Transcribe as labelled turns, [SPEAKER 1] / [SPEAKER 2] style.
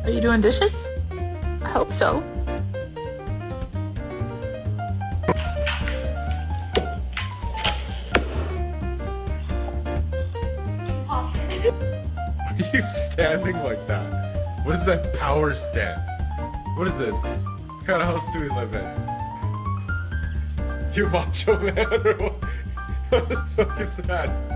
[SPEAKER 1] Are you doing dishes? I hope so.
[SPEAKER 2] Why are you standing like that? What is that power stance? What is this? What kind of house do we live in? You macho man or what? What the fuck is that?